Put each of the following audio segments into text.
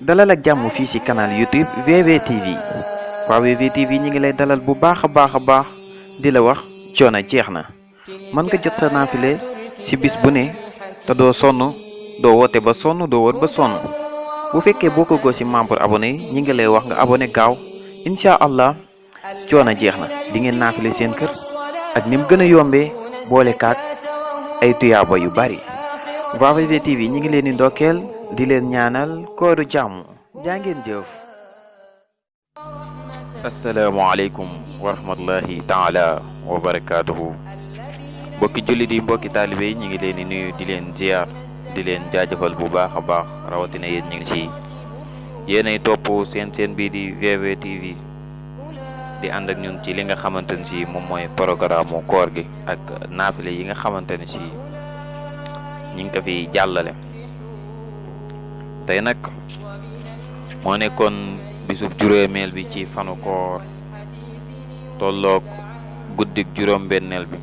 dalal ak jàmm fii ci canal YouTube VVTV waa VVTV ñi ngi lay dalal bu baax a baax di la wax coono jeex na mën nga jot sa naafile ci bis bu ne te doo sonn doo woote ba sonn doo wër ba sonn bu fekkee boo ko goo ci membre abonné yi ñi ngi lay wax nga abonné gaaw incha allah coono jeex na di ngeen naafile seen kër ak ni mu gën a yombee boole kaak ay tuyaaba yu bari waa VVTV ñi ngi leen di ndokkeel di leen ñaanal kooru jàmm jaa ngeen jëf. asalaamaaleykum wa rahmatullahi taala wa barakaatuhu mbokki jullit yi mbokki taalibe yi ñu ngi leen di nuyu di leen ziar di leen jaajëfal bu baax a baax rawatina yéen ñu ngi ci yéenay topp seen bii di VVTV di ànd ak ñun ci li nga xamante ne si moom mooy programme koor gi ak naafile yi nga xamante ne si ñu ngi ko fi jàllale. tey nag moo nekkoon bisub juróomeel bi ci fanu koor tolloog guddik juróom-benneel bi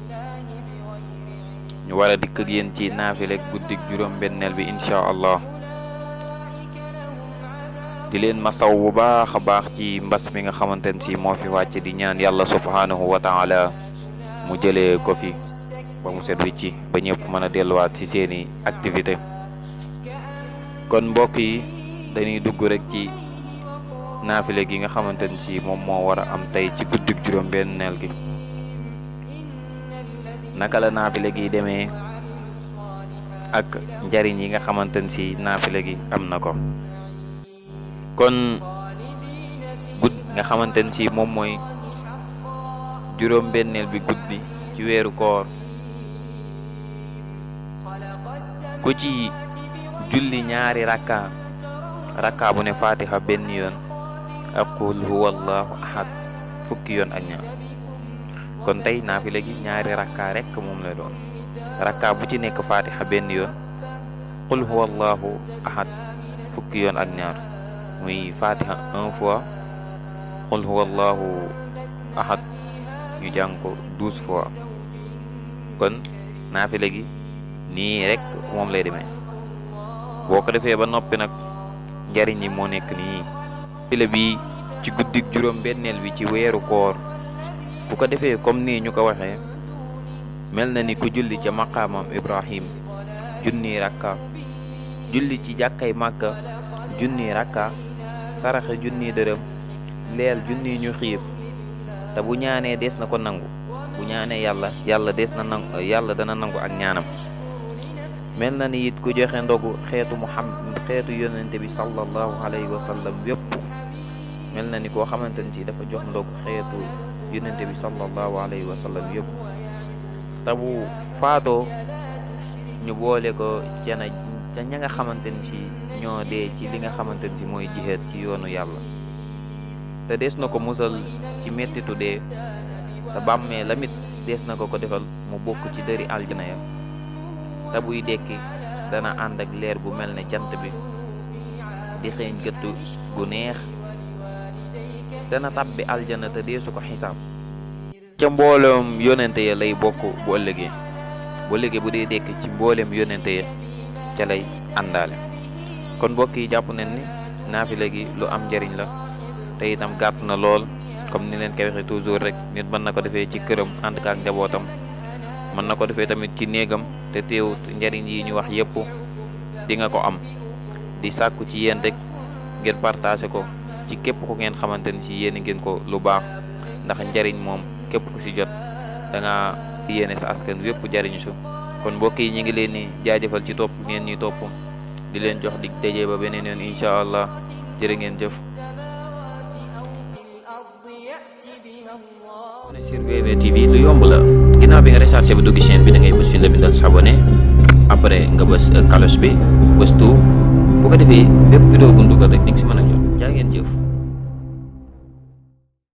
ñu war a dikk ak yéen ci naafile guddik juróom-benneel bi incha allah di leen masaw bu baax a baax ci mbas mi nga xamante ne si moo fi wàcc di ñaan yàlla subhanahu wa taala mu jëlee ko fi ba mu set wicci ba ñëpp mën a delluwaat ci seeni activité kon mbokk yi dañuy dugg rek ci naafile gi nga xamante ne si moom moo war a am tey ci guddik juróom-benneel gi naka la naafile gi demee ak njariñ yi nga xamante ne si naafile gi am na ko kon nga xamante ne si moom mooy juróom-benneel bi guddi ci weeru koor ku ci julli ñaari rakka bu ne fatiha benn yoon ak qul huwallahu ahad fukki yoon ak ñaar kon tey naafile gi ñaari rakka rek moom la doon rakka bu ci nekk fatiha benn yoon qul huwallahu ahad fukki yoon ak ñaar muy fatiha 1 fois qul huwallahu ahad ñu jàng ko 12 fois kon naafile gi nii rek moom lay demee boo ko defee ba noppi nag njariñ yi moo nekk nii naafile bi ci guddik juróom-benneel bi ci weeru koor bu ko defee comme nii ñu ko waxee mel na ni ku julli ca maqaamam Ibrahim junni rakka julli ci jàkkay Màkka junni rakka saraxe junni dërëm leel junni ñu xiif te bu ñaanee des na ko nangu bu ñaanee yàlla des na nangu yàlla dana nangu ak ñaanam mel na ni it ku joxe ndogu xeetu yonente bi sallallahu alayhi wa sallam yépp mel na ni koo xamante ni ci dafa jox ndogu xeetu yonente bi sallallahu alayhi wa sallam yépp te bu faatoo ñu boole ko ca ña nga xamante ni ci ñoo dee ci li nga xamante ni ci mooy jihaad ci yoonu yàlla te des na ko musal ci mettitu dee te bàmmee lamit des na ko defal mu bokk ci dëri aljana ya te buy dekki dana ànd ak leer bu mel ne jant bi di xeeñ gëttu gu neex dana tàbbi aljana te deesu ko xisaab ca mboolem yonente ya lay bokk bu ëllëgee bu dee dekki ci mboolem yonente ya ca lay àndaale kon mbokk yi jàpp nañ ni naafile gi lu am njariñ la te itam gàtt na lool comme ni leen koy waxee toujours rek nit mën na ko defee ci këram ànd ak njabootam mën na ko defee tamit ci néegam te teewut njariñ yi ñu wax yépp di nga ko am di sàkku ci yéen rek ngeen partagé ko ci képp ku ngeen xamante ni ci yéen ngeen ko lu baax ndax njariñ moom képp ku ci jot da nga yéene sa askan wépp jariñu su kon mbokk yi ñu ngi leen ni jaajëfal ci topp ngeen ñuy topp di leen jox dig daje ba beneen yoon incha allah jërë ngeen jëf. sur VVTV lu yomb la ginnaaw bi nga rechargé ba dugg chaîne bi da ngay bës fi la bindal s'abonner après nga bës cloche bi bës tout bu ko defee bépp vidéo bu ñu dugal rek di nga si mën a